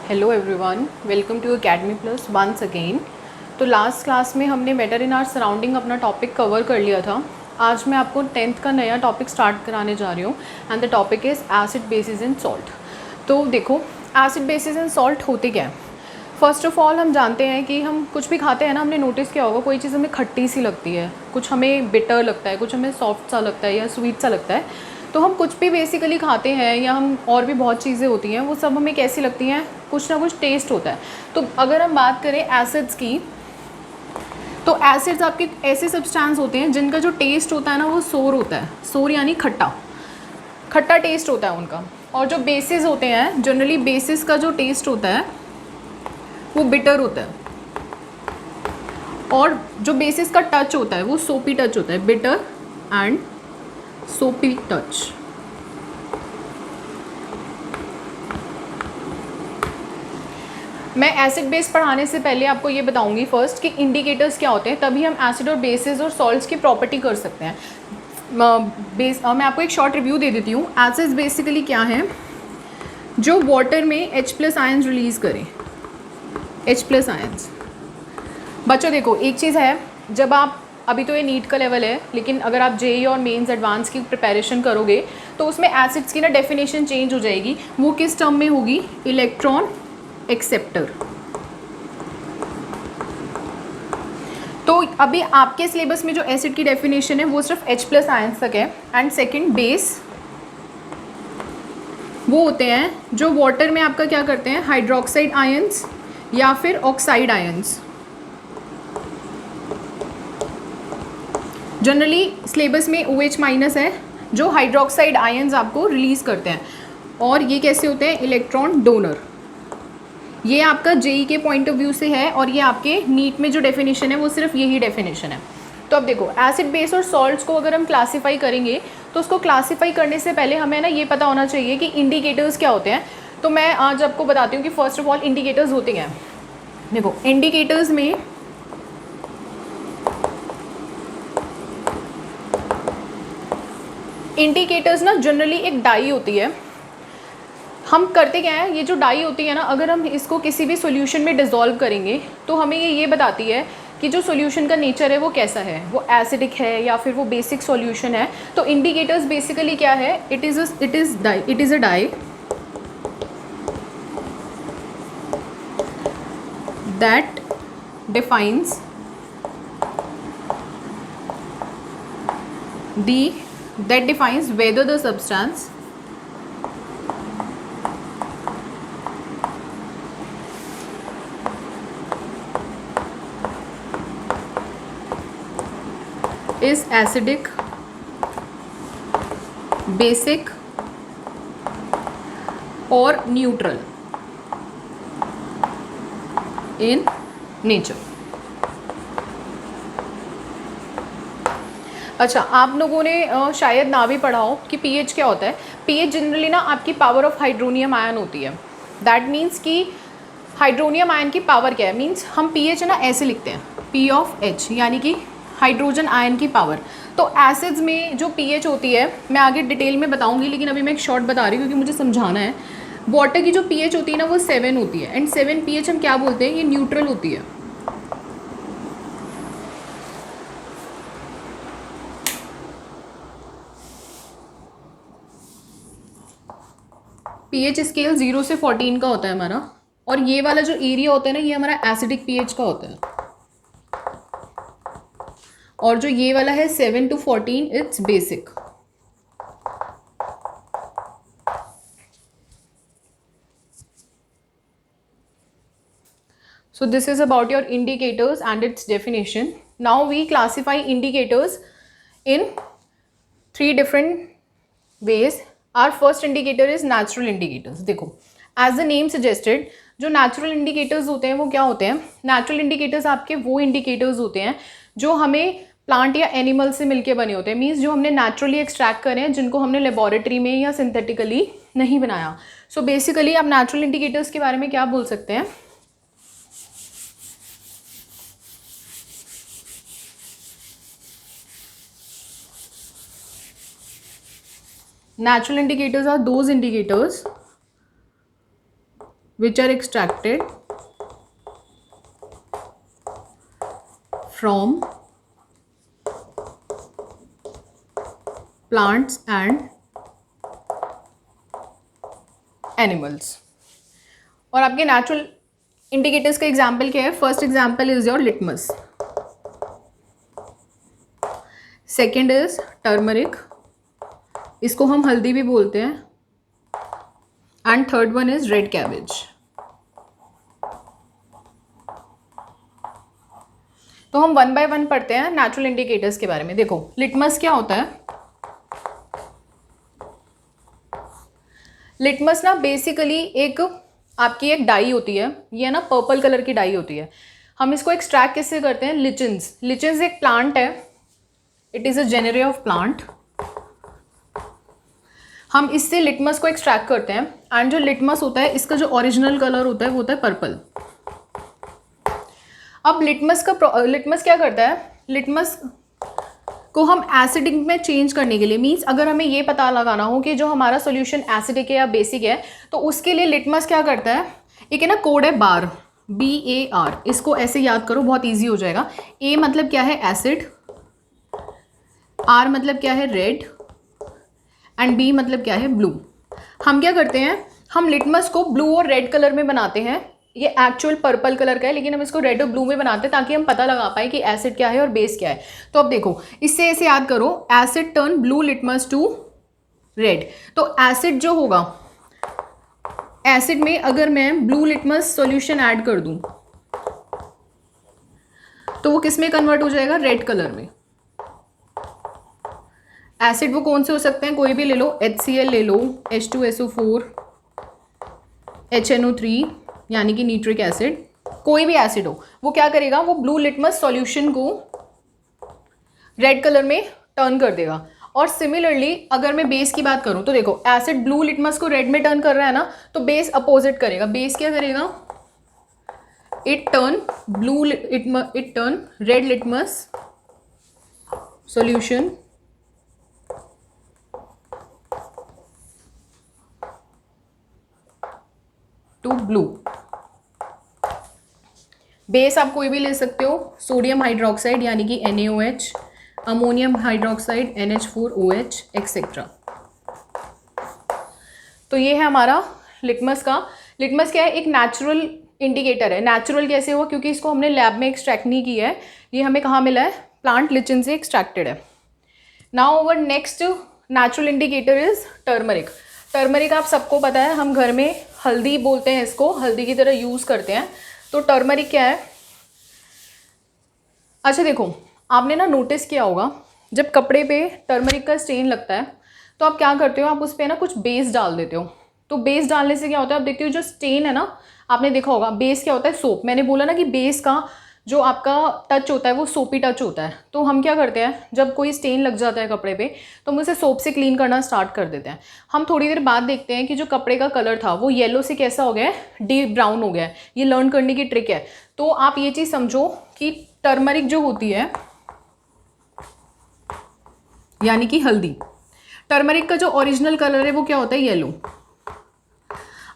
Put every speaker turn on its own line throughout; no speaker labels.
Hello everyone, welcome to academy plus once again. तो last class में हमने matter in our surrounding अपना topic cover कर लिया था। आज मैं आपको 10th का नया टॉपिक स्टार्ट कराने जा रही हूँ and the topic is acid basis and salt. तो देखो, एसिड बेसिस एंड सॉल्ट होते क्या है। फर्स्ट ऑफ ऑल हम जानते हैं कि हम कुछ भी खाते हैं ना, हमने नोटिस किया होगा कोई चीज़ हमें खट्टी सी लगती है, कुछ हमें बिटर लगता है, कुछ हमें सॉफ्ट सा लगता है या स्वीट सा लगता है। तो हम कुछ भी बेसिकली खाते हैं या हम और भी बहुत चीज़ें होती हैं, वो सब हमें कैसी लगती हैं, कुछ ना कुछ टेस्ट होता है। तो अगर हम बात करें एसिड्स की, तो एसिड्स आपके ऐसे सब्सटेंस होते हैं जिनका जो टेस्ट होता है ना वो सोर होता है। सोर यानी खट्टा, खट्टा टेस्ट होता है उनका। और जो बेसिस होते हैं, जनरली बेसिस का जो टेस्ट होता है वो बिटर होता है। और जो बेसिस का टच होता है वो सोपी टच होता है, बिटर एंड सोपी टच। मैं एसिड बेस पढ़ाने से पहले आपको ये बताऊंगी फर्स्ट कि इंडिकेटर्स क्या होते हैं, तभी हम एसिड और बेसिस और सॉल्ट्स की प्रॉपर्टी कर सकते हैं। मैं आपको एक शॉर्ट रिव्यू दे देती हूँ। एसिड्स बेसिकली क्या है, जो वाटर में H+ आयंस रिलीज करें। H+ आयंस बच्चों देखो, एक चीज़ है, जब आप अभी तो ये नीट का लेवल है, लेकिन अगर आप जेईई और मेंस एडवांस की प्रिपरेशन करोगे तो उसमें एसिड्स की ना डेफिनेशन चेंज हो जाएगी। वो किस टर्म में होगी, इलेक्ट्रॉन एक्सेप्टर। तो अभी आपके सिलेबस में जो एसिड की डेफिनेशन है वो सिर्फ H+ आयंस तक है। एंड सेकंड बेस वो होते हैं जो वाटर में आपका क्या करते हैं, हाइड्रोक्साइड आयंस या फिर ऑक्साइड आयंस। जनरली सिलेबस में OH- है जो हाइड्रोक्साइड आयंस आपको रिलीज करते हैं। और ये कैसे होते हैं, इलेक्ट्रॉन डोनर। ये आपका जेई के पॉइंट ऑफ व्यू से है और ये आपके नीट में जो डेफिनेशन है वो सिर्फ यही डेफिनेशन है। तो अब देखो, एसिड बेस और सॉल्ट्स को अगर हम क्लासीफाई करेंगे तो उसको क्लासीफाई करने से पहले हमें ना ये पता होना चाहिए कि इंडिकेटर्स क्या होते हैं। तो मैं आज आपको बताती हूँ कि फर्स्ट ऑफ ऑल इंडिकेटर्स होते क्या हैं। देखो, इंडिकेटर्स में इंडिकेटर्स ना जनरली एक डाई होती है। हम करते क्या है, ये जो डाई होती है ना, अगर हम इसको किसी भी सॉल्यूशन में डिज़ोल्व करेंगे तो हमें ये बताती है कि जो सॉल्यूशन का नेचर है वो कैसा है, वो एसिडिक है या फिर वो बेसिक सॉल्यूशन है। तो इंडिकेटर्स बेसिकली क्या है, it is a dye that defines whether the substance is acidic, basic or neutral in nature। अच्छा, आप लोगों ने शायद ना भी पढ़ा हो कि पीएच क्या होता है। पीएच जनरली ना आपकी पावर ऑफ हाइड्रोनियम आयन होती है। दैट मीन्स कि हाइड्रोनियम आयन की पावर क्या है, मीन्स हम पीएच ना ऐसे लिखते हैं, P(H) यानी कि हाइड्रोजन आयन की पावर। तो एसिड्स में जो पीएच होती है मैं आगे डिटेल में बताऊंगी, लेकिन अभी मैं एक शॉर्ट बता रही हूँ क्योंकि मुझे समझाना है। वाटर की जो पीएच होती है ना वो 7 होती है एंड 7 पीएच हम क्या बोलते हैं, ये न्यूट्रल होती है। पीएच स्केल 0 से 14 का होता है हमारा। और ये वाला जो एरिया होता है ना, ये हमारा एसिडिक पीएच का होता है। और जो ये वाला है 7 to 14, it's basic. So this is about your indicators and its definition. Now we classify indicators in 3 different ways. Our first indicator is natural indicators. देखो, as the name suggested, जो natural indicators होते हैं वो क्या होते हैं, natural indicators आपके वो indicators होते हैं जो हमें प्लांट या एनिमल से मिलके बने होते हैं। मीन्स जो हमने नेचुरली एक्सट्रैक्ट करे हैं, जिनको हमने लेबोरेटरी में या सिंथेटिकली नहीं बनाया। सो बेसिकली आप नेचुरल इंडिकेटर्स के बारे में क्या बोल सकते हैं, natural indicators are those indicators which are extracted from plants and animals. और आपके नेचुरल इंडिकेटर्स का एग्जाम्पल क्या है? First example is your litmus, second is turmeric, इसको हम हल्दी भी बोलते हैं, and third one is red cabbage. तो हम वन बाय वन पढ़ते हैं नेचुरल इंडिकेटर्स के बारे में. देखो लिटमस क्या होता है. लिटमस ना बेसिकली एक आपकी एक डाई होती है, ये ना पर्पल कलर की डाई होती है. हम इसको एक्सट्रैक्ट किससे करते हैं? लिचन्स. लिचन्स एक प्लांट है, it is a genre of plant. हम इससे लिटमस को एक्सट्रैक्ट करते हैं एंड जो लिटमस होता है इसका जो ओरिजिनल कलर होता है वो होता है पर्पल. अब लिटमस क्या करता है? लिटमस को हम एसिडिक में चेंज करने के लिए, मीन्स अगर हमें ये पता लगाना हो कि जो हमारा सॉल्यूशन एसिडिक है या बेसिक है, तो उसके लिए लिटमस क्या करता है, एक है ना कोड है बार, BAR. इसको ऐसे याद करो, बहुत इजी हो जाएगा. A मतलब क्या है? एसिड. R मतलब क्या है? रेड. एंड B मतलब क्या है? ब्लू. हम क्या करते हैं, हम लिटमस को ब्लू और रेड कलर में बनाते हैं. ये एक्चुअल पर्पल कलर का है लेकिन हम इसको रेड और ब्लू में बनाते हैं ताकि हम पता लगा पाए कि एसिड क्या है और बेस क्या है. तो अब देखो इससे ऐसे याद करो, acid turn blue litmus to red. तो एसिड जो होगा, एसिड में अगर मैं ब्लू लिटमस सॉल्यूशन ऐड कर दूं तो वो किस में कन्वर्ट हो जाएगा? रेड कलर में. एसिड वो कौन से हो सकते हैं? कोई भी ले लो, HCl ले लो, H2SO4, HNO3 यानी कि नीट्रिक एसिड, कोई भी एसिड हो, वो क्या करेगा? वो ब्लू लिटमस सॉल्यूशन को रेड कलर में टर्न कर देगा. और सिमिलरली अगर मैं बेस की बात करूं तो देखो एसिड ब्लू लिटमस को रेड में टर्न कर रहा है ना, तो बेस अपोजिट करेगा. बेस क्या करेगा? It turn red litmus solution to blue. Base आप कोई भी ले सकते हो, सोडियम हाइड्रोक्साइड यानी कि NaOH, ammonium hydroxide NH4OH etcetera. तो ये है हमारा लिटमस का. लिटमस क्या है? एक नेचुरल इंडिकेटर है. नेचुरल कैसे हुआ? क्योंकि इसको हमने लैब में एक्सट्रैक्ट नहीं किया है, ये हमें कहाँ मिला है? प्लांट लिचन से एक्सट्रैक्टेड है. Now our next natural indicator is turmeric. Turmeric आप सबको पता है, हम घर में हल्दी बोलते हैं इसको, हल्दी की तरह यूज़ करते हैं. तो टर्मरिक क्या है? अच्छा देखो, आपने ना नोटिस किया होगा जब कपड़े पे टर्मरिक का स्टेन लगता है तो आप क्या करते हो? आप उस पर ना कुछ बेस डाल देते हो. तो बेस डालने से क्या होता है? आप देखते हो जो स्टेन है ना, आपने देखा होगा बेस क्या होता है? सोप. मैंने बोला ना कि बेस का जो आपका टच होता है वो सोपी टच होता है. तो हम क्या करते हैं, जब कोई स्टेन लग जाता है कपड़े पे तो हम उसे सोप से क्लीन करना स्टार्ट कर देते हैं. हम थोड़ी देर बाद देखते हैं कि जो कपड़े का कलर था वो येलो से कैसा हो गया है? डीप ब्राउन हो गया है. ये लर्न करने की ट्रिक है. तो आप ये चीज़ समझो कि टर्मरिक जो होती है यानी कि हल्दी, टर्मरिक का जो ओरिजिनल कलर है वो क्या होता है? येलो.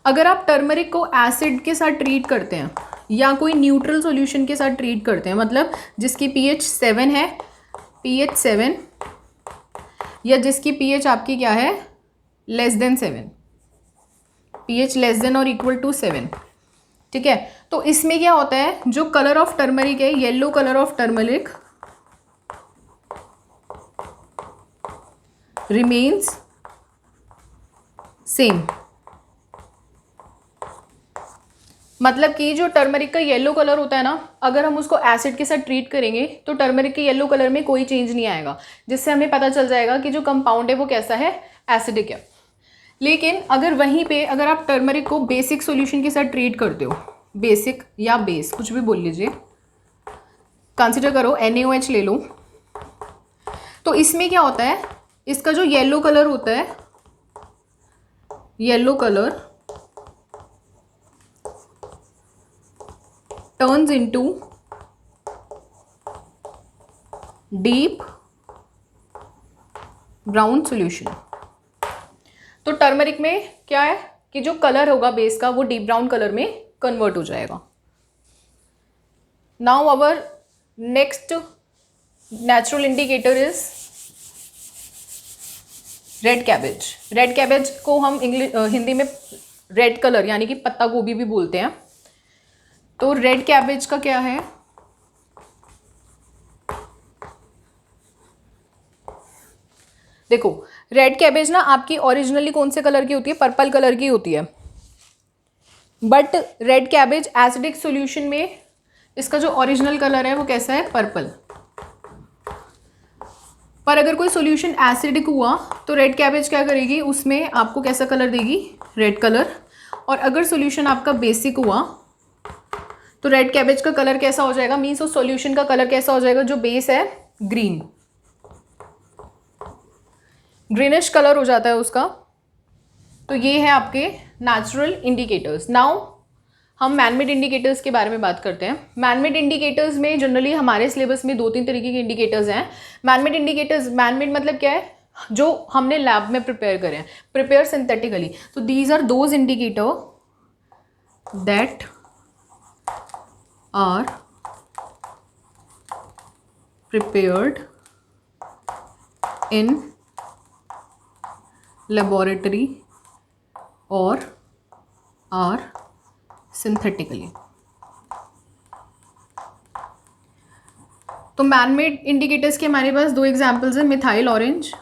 अगर आप टर्मरिक को एसिड के साथ ट्रीट करते हैं या कोई न्यूट्रल सॉल्यूशन के साथ ट्रीट करते हैं, मतलब जिसकी pH 7 है, pH 7, या जिसकी pH आपकी क्या है? Less than 7, pH less than और इक्वल टू 7. ठीक है. तो इसमें क्या होता है? जो कलर ऑफ टर्मरिक है, yellow colour of turmeric remains same. मतलब कि जो टर्मरिक का येलो कलर होता है ना, अगर हम उसको एसिड के साथ ट्रीट करेंगे तो टर्मरिक के येलो कलर में कोई चेंज नहीं आएगा, जिससे हमें पता चल जाएगा कि जो कंपाउंड है वो कैसा है? एसिडिक है. लेकिन अगर वहीं पे अगर आप टर्मरिक को बेसिक सॉल्यूशन के साथ ट्रीट करते हो, बेसिक या बेस कुछ भी बोल लीजिए, कंसिडर करो NaOH ले लो, तो इसमें क्या होता है? इसका जो येलो कलर होता है, yellow colour turns into deep brown solution. तो टर्मरिक में क्या है? कि जो कलर होगा बेस का वो डीप ब्राउन कलर में कन्वर्ट हो जाएगा। Now our next natural indicator is red cabbage. Red cabbage को हम हिंदी में रेड कलर यानी कि पत्ता गोभी भी बोलते हैं। तो रेड कैबेज का क्या है, देखो रेड कैबेज ना आपकी ओरिजिनली कौन से कलर की होती है, पर्पल कलर की होती है, but red cabbage acidic solution में इसका जो ओरिजिनल कलर है वो कैसा है, पर्पल। पर अगर कोई सॉल्यूशन एसिडिक हुआ तो रेड कैबेज क्या करेगी, उसमें आपको कैसा कलर देगी, रेड कलर। और अगर सॉल्यूशन आपका बेसिक हुआ तो रेड कैबेज का कलर कैसा हो जाएगा, मीन्स उस सॉल्यूशन का कलर कैसा हो जाएगा, जो बेस है ग्रीन, ग्रीनिश कलर हो जाता है उसका। तो ये है आपके नेचुरल इंडिकेटर्स। नाउ हम मैनमेड इंडिकेटर्स के बारे में बात करते हैं। मैनमेड इंडिकेटर्स में जनरली हमारे सिलेबस में 2-3 तरीके के इंडिकेटर्स हैं। मैनमेड इंडिकेटर्स, मैनमेड मतलब क्या है, जो हमने लैब में प्रिपेयर करे हैं, प्रिपेयर सिंथेटिकली। तो these are those indicator that are prepared in laboratory or are synthetically। तो मैनमेड इंडिकेटर्स के हमारे पास 2 एग्जांपल्स हैं, methyl orange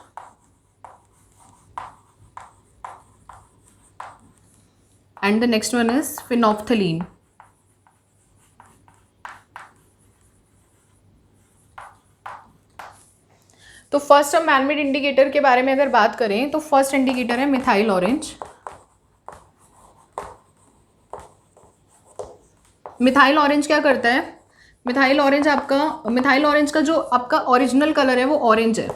and the next one is phenolphthalein. तो फर्स्ट हम मैनमेड इंडिकेटर के बारे में अगर बात करें तो फर्स्ट इंडिकेटर है मिथाइल ऑरेंज। मिथाइल ऑरेंज क्या करता है, मिथाइल ऑरेंज का जो आपका ओरिजिनल कलर है वो ऑरेंज है,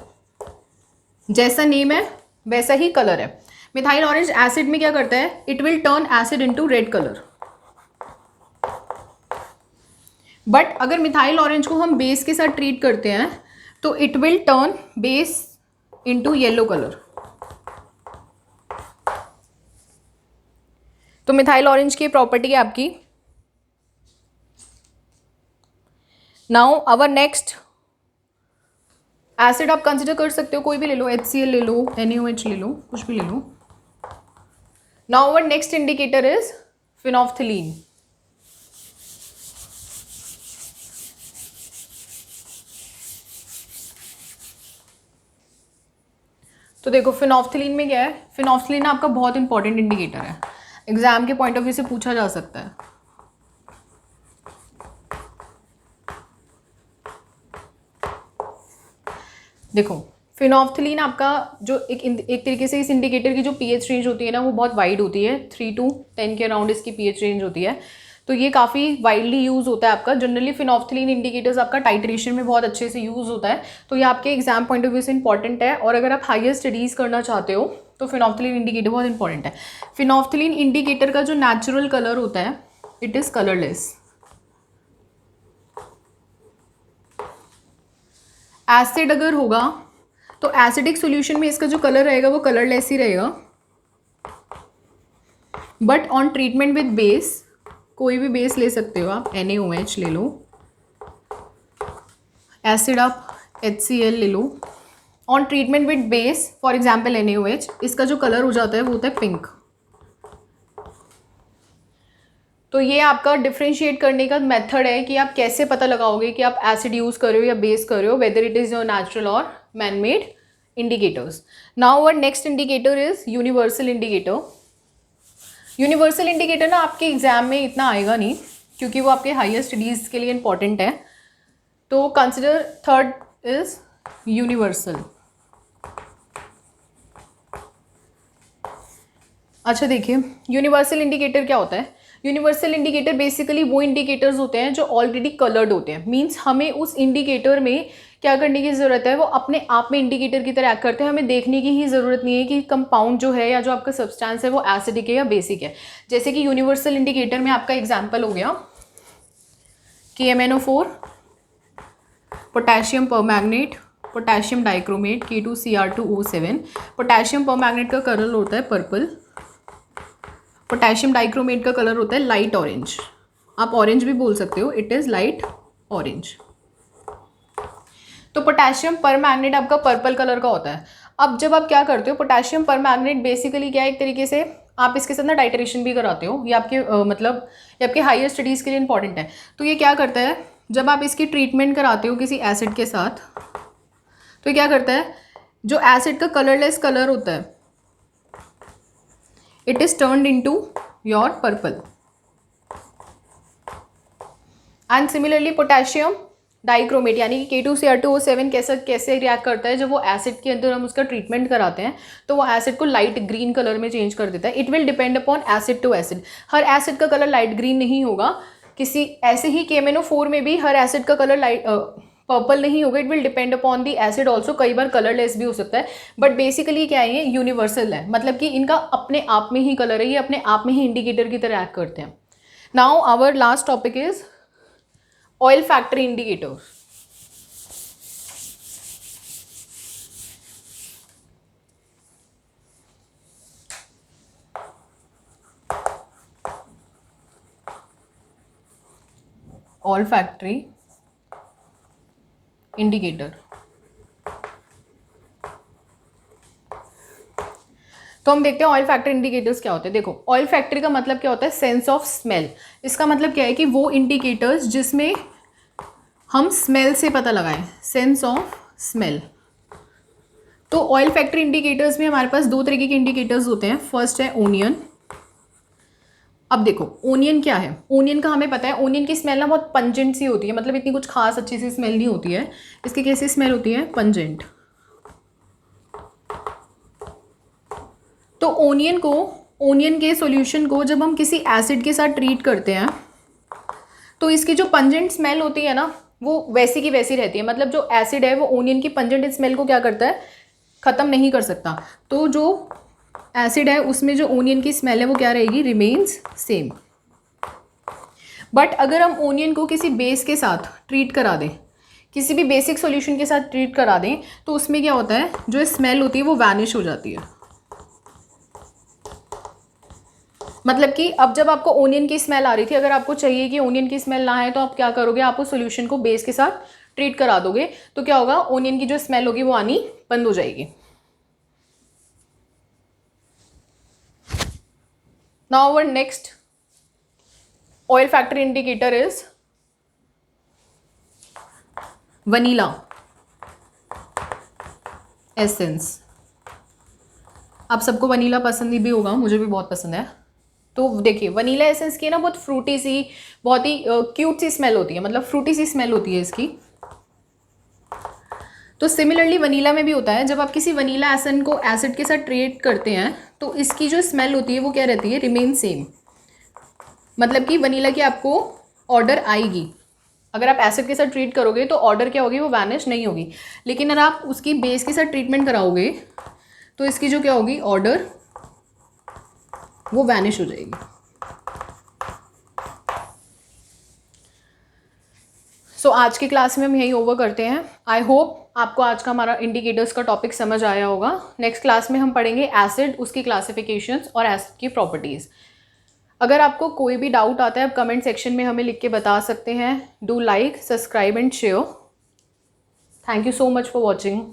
जैसा नेम है वैसा ही कलर है। मिथाइल ऑरेंज एसिड में क्या करता है, it will turn acid into red colour. But अगर मिथाइल ऑरेंज को हम बेस के साथ ट्रीट करते हैं तो it will turn base into yellow colour. तो मिथाइल ऑरेंज की प्रॉपर्टी है आपकी। नाउ आवर नेक्स्ट एसिड आप कंसिडर कर सकते हो, कोई भी ले लो, HCl ले लो, NaOH ले लो, कुछ भी ले लो। Now our next indicator is phenolphthalein. तो देखो फिनोफ्थलीन में क्या है, फिनोफ्थलीन आपका बहुत इंपॉर्टेंट इंडिकेटर है, एग्जाम के पॉइंट ऑफ व्यू से पूछा जा सकता है। देखो फिनोफ्थलीन आपका जो एक तरीके से इस इंडिकेटर की जो पीएच रेंज होती है ना वो बहुत वाइड होती है, 3 to 10 के अराउंड इसकी पीएच रेंज होती है। तो ये काफ़ी वाइडली यूज़ होता है आपका। जनरली फिनोफ्थलीन इंडिकेटर्स आपका टाइट्रेशन में बहुत अच्छे से यूज़ होता है, तो ये आपके एग्जाम पॉइंट ऑफ व्यू से इंपॉर्टेंट है। और अगर आप हायर स्टडीज़ करना चाहते हो तो फिनोफ्थलीन इंडिकेटर बहुत इंपॉर्टेंट है। फिनोफ्थलीन इंडिकेटर का जो नेचुरल कलर होता है इट इज़ कलरलेस। एसिड अगर होगा तो एसिडिक सॉल्यूशन में इसका जो कलर रहेगा वो कलरलेस ही रहेगा, but on treatment with base, कोई भी बेस ले सकते हो आप, NaOH ले लो, एसिड आप HCl ले लो, on treatment with base for example NaOH, इसका जो कलर हो जाता है वो होता है पिंक। तो ये आपका डिफ्रेंशिएट करने का मेथड है कि आप कैसे पता लगाओगे कि आप एसिड यूज़ कर रहे हो या बेस कर रहे हो, whether it is your natural और manmade indicators. Now our next indicator is universal indicator. Universal indicator ना आपके एग्जाम में इतना आएगा नहीं क्योंकि वो आपके हायर स्टडीज़ के लिए इंपॉर्टेंट है। तो कंसिडर थर्ड इज यूनिवर्सल। अच्छा देखिए यूनिवर्सल इंडिकेटर क्या होता है। यूनिवर्सल इंडिकेटर बेसिकली वो इंडिकेटर्स होते हैं जो ऑलरेडी कलर्ड होते हैं, मींस हमें उस इंडिकेटर में क्या करने की ज़रूरत है, वो अपने आप में इंडिकेटर की तरह एक्ट करते हैं, हमें देखने की ही ज़रूरत नहीं है कि कंपाउंड जो है या जो आपका सब्सटेंस है वो एसिडिक है या बेसिक है। जैसे कि यूनिवर्सल इंडिकेटर में आपका एग्जाम्पल हो गया KMnO4, potassium permanganate, potassium dichromate, K2Cr2O7। Potassium permanganate का कलर होता है पर्पल, पोटेशियम डाइक्रोमेट का कलर होता है लाइट ऑरेंज, आप ऑरेंज भी बोल सकते हो, इट इज़ लाइट ऑरेंज। तो पोटेशियम परमैंगनेट आपका पर्पल कलर का होता है। अब जब आप क्या करते हो, पोटेशियम परमैंगनेट बेसिकली क्या है, एक तरीके से आप इसके साथ ना टाइट्रेशन भी कराते हो, ये आपके मतलब ये आपके हायर स्टडीज़ के लिए इंपॉर्टेंट है। तो ये क्या करता है, जब आप इसकी ट्रीटमेंट कराते हो किसी एसिड के साथ, तो ये क्या करता है, जो एसिड का कलरलेस कलर होता है it is turned into your purple. And similarly potassium dichromate यानी कि K2Cr2O7 कैसे रिएक्ट करता है, जब वो एसिड के अंदर हम उसका ट्रीटमेंट कराते हैं तो वो एसिड को लाइट ग्रीन कलर में चेंज कर देता है। It will depend upon acid to acid, हर एसिड का कलर लाइट ग्रीन नहीं होगा, किसी ऐसे ही KMnO4 में भी हर एसिड का कलर लाइट पर्पल नहीं होगा। It will depend upon the acid also, कई बार कलरलेस भी हो सकता है, बट बेसिकली क्या है, ये यूनिवर्सल है, मतलब कि इनका अपने आप में ही कलर है, ये अपने आप में ही इंडिकेटर की तरह एक्ट करते हैं। Now our last topic is olfactory indicator. Olfactory indicator, तो हम देखते हैं ऑयल फैक्ट्री इंडिकेटर्स क्या होते हैं। देखो, ऑयल फैक्ट्री का मतलब क्या होता है, सेंस ऑफ स्मेल। इसका मतलब क्या है कि वो इंडिकेटर्स जिसमें हम स्मेल से पता लगाएं, सेंस ऑफ स्मेल। तो ऑयल फैक्ट्री इंडिकेटर्स में हमारे पास दो तरीके के इंडिकेटर्स होते हैं। फर्स्ट है ओनियन। अब देखो ओनियन क्या है, ओनियन का हमें पता है, ओनियन की स्मेल ना बहुत पंजेंट सी होती है, मतलब इतनी कुछ खास अच्छी सी स्मेल नहीं होती है। इसकी कैसी स्मेल होती है, पंजेंट। तो ओनियन के सॉल्यूशन को जब हम किसी एसिड के साथ ट्रीट करते हैं तो इसकी जो पंजेंट स्मेल होती है ना वो वैसी की वैसी रहती है, मतलब जो एसिड है वो ओनियन की पंजेंट स्मेल को क्या करता है, ख़त्म नहीं कर सकता। तो जो एसिड है उसमें जो ओनियन की स्मेल है वो क्या रहेगी, रिमेन्स सेम। बट अगर हम ओनियन को किसी बेस के साथ ट्रीट करा दें, किसी भी बेसिक सॉल्यूशन के साथ ट्रीट करा दें, तो उसमें क्या होता है, जो स्मेल होती है वो वैनिश हो जाती है। मतलब कि अब जब आपको ओनियन की स्मेल आ रही थी, अगर आपको चाहिए कि ओनियन की स्मेल ना आए तो आप क्या करोगे, आप उस सॉल्यूशन को बेस के साथ ट्रीट करा दोगे, तो क्या होगा, ओनियन की जो स्मेल होगी वो आनी बंद हो जाएगी। Now our next olfactory indicator is vanilla essence. आप सबको वनीला पसंद ही भी होगा, मुझे भी बहुत पसंद है। तो देखिए वनीला एसेंस की ना बहुत फ्रूटी सी, बहुत ही क्यूट सी स्मेल होती है, मतलब फ्रूटी सी स्मेल होती है इसकी। तो सिमिलरली वनीला में भी होता है, जब आप किसी वनीला एसेंस को एसिड के साथ ट्रीट करते हैं तो इसकी जो स्मेल होती है वो क्या रहती है, रिमेन सेम। मतलब कि वनीला की आपको ऑर्डर आएगी, अगर आप एसिड के साथ ट्रीट करोगे तो ऑर्डर क्या होगी, वो वैनिश नहीं होगी। लेकिन अगर आप उसकी बेस के साथ ट्रीटमेंट कराओगे तो इसकी जो क्या होगी, ऑर्डर वो वैनिश हो जाएगी। सो आज की क्लास में हम यही ओवर करते हैं। आई होप आपको आज का हमारा इंडिकेटर्स का टॉपिक समझ आया होगा। नेक्स्ट क्लास में हम पढ़ेंगे एसिड, उसकी क्लासिफिकेशंस और एसिड की प्रॉपर्टीज़। अगर आपको कोई भी डाउट आता है आप कमेंट सेक्शन में हमें लिख के बता सकते हैं। Do like, subscribe and share. Thank you so much for watching.